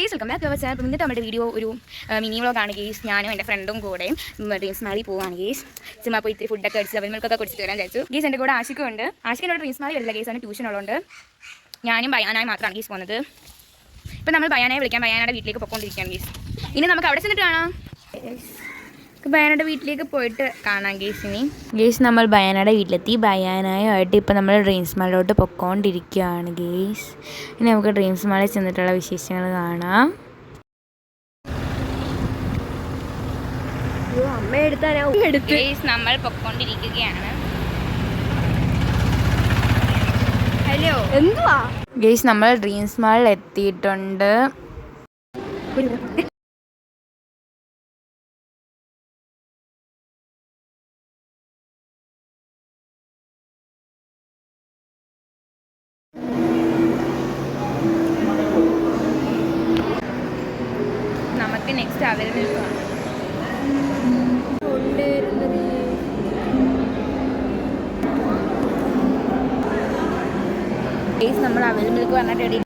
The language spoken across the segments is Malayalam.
Guys welcome back our channel. ഇന്നത്തെ നമ്മുടെ വീഡിയോ ഒരു മിനി വ്ളോഗാണ് ഗേസ്. ഞാനും എൻ്റെ ഫ്രണ്ടും കൂടെ ഡ്രീംസ് മാളി പോവാണ് ഗേസ്. ചുമ്മാ പോയി ഇത്തിരി ഫുഡൊക്കെ അടിച്ച് അവൽമൽക്കൊക്കെ കുടിച്ചിട്ട് വരാൻ വിചാരിച്ചു. ഗേസ് എൻ്റെ കൂടെ ആഷിക്കുണ്ട്. ആഷിക്കിനോട് ഡ്രീംസ് മാളി വരില്ല ഗേസ്, ആണ് ട്യൂഷൻ ഉള്ളതുകൊണ്ട് ഞാനും ബയാനായി മാത്രമാണ് ഗേസ് പോകുന്നത്. ഇപ്പം നമ്മൾ ബയാനായി വിളിക്കാൻ ബയാനയുടെ വീട്ടിലേക്ക് പോയിക്കൊണ്ടിരിക്കുകയാണ് ഗേസ്. ഇനി നമുക്ക് അവിടെ ചെന്നിട്ട് കാണാം. ബയാനയുടെ വീട്ടിലേക്ക് പോയിട്ട് കാണാം ഗേസ്. ഇനി ഗേസ് നമ്മൾ ബയാനയുടെ വീട്ടിലെത്തി. ബയാനായിട്ട് ഇപ്പം നമ്മൾ ഡ്രീംസ് മാളിലോട്ട് പൊയ്ക്കൊണ്ടിരിക്കുകയാണ് ഗേസ്. ഇനി നമുക്ക് ഡ്രീംസ് മാളിൽ ചെന്നിട്ടുള്ള വിശേഷങ്ങൾ കാണാം. നമ്മൾ പൊയ്ക്കൊണ്ടിരിക്കുകയാണ്. ഹലോ എന്തുവാ ഗേസ്, നമ്മൾ ഡ്രീംസ് മാളിൽ എത്തിയിട്ടുണ്ട്. നമുക്ക് നെക്സ്റ്റ് അവൈലബിൾ നമ്മൾ അവൈലബിൾ പറഞ്ഞിട്ട്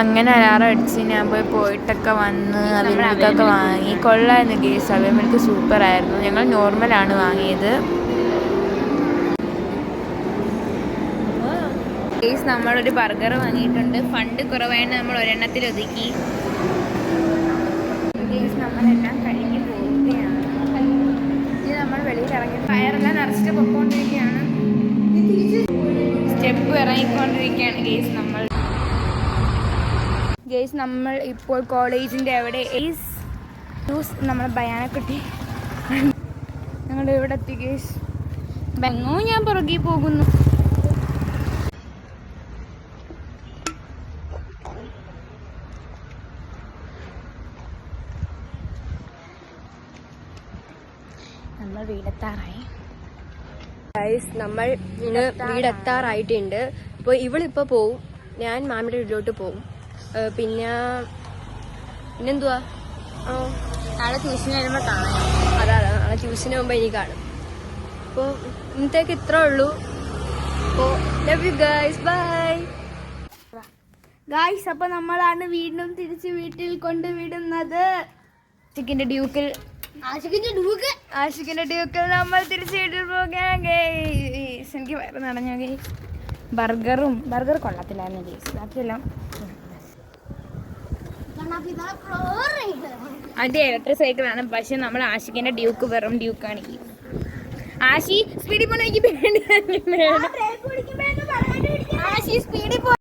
അങ്ങനെ അലാറം അടിച്ച് ഞാൻ പോയിട്ടൊക്കെ വന്ന് അവൈലബിൾക്കൊക്കെ വാങ്ങി. കൊള്ളായിരുന്നു ഗേസ്, അവൈലബിൾക്ക് സൂപ്പറായിരുന്നു. ഞങ്ങൾ നോർമലാണ് വാങ്ങിയത്. ഗേസ് നമ്മളൊരു ബർഗർ വാങ്ങിയിട്ടുണ്ട്. ഫണ്ട് കുറവായിട്ട് നമ്മൾ ഒരെണ്ണത്തിൽ ഒതുക്കി. ഗേസ് നമ്മളെല്ലാം കഴിഞ്ഞ് പോവുകയാണ്. ഇത് നമ്മൾ വെളിയിൽ ഇറങ്ങി ഫയറെല്ലാം നിറച്ചിട്ട് പൊയ്ക്കൊണ്ടിരിക്കുകയാണ്. Step ഇറങ്ങിക്കൊണ്ടിരിക്കുകയാണ് guys. നമ്മൾ ഇപ്പോൾ കോളേജിൻ്റെ അവിടെ നമ്മൾ ബയാനക്കുട്ടി ഞങ്ങളുടെ ഇവിടെ എത്തി ഗേസ്. ബെങ്ങോ ഞാൻ പുറകെ പോകുന്നു. നമ്മൾ വീടെത്താറായി. നമ്മൾ ഇന്ന് വീടെത്താറായിട്ടുണ്ട്. അപ്പോൾ ഇവളിപ്പോൾ പോവും, ഞാൻ മാമിയുടെ വീട്ടിലോട്ട് പോവും. പിന്നെന്തുവാ നാളെ ട്യൂഷന് വരുമ്പോൾ കാണാം. അതാ നാളെ ട്യൂഷന് പോകുമ്പോൾ ഇനി കാണും. അപ്പോൾ ഇന്നത്തേക്ക് ഇത്രേ ഉള്ളൂ. അപ്പോൾ love you guys, bye guys. അപ്പോൾ നമ്മളാണ് വീണ്ടും തിരിച്ച് വീട്ടിൽ കൊണ്ടുവിടുന്നത്. ആഷിക്കിന്റെ ഡ്യൂക്കിൽ നമ്മൾ തിരിച്ച് വീട്ടിൽ പോകാൻ ഗൈസ്. എനിക്ക് വയറ് നടഞ്ഞു ഗൈസ്. ബർഗർ കൊള്ളത്തില്ലായിരുന്നു ഗൈസ്. ബാക്കിയെല്ലാം അതിന്റെ ഇലക്ട്രിക് സൈക്കിളാണ്. പക്ഷെ നമ്മൾ ആഷിക്കിന്റെ ഡ്യൂക്ക് വെറും ഡ്യൂക്കാണ്. ആഷി സ്പീഡിൽ പോകണം. എനിക്ക് സ്പീഡിൽ പോ.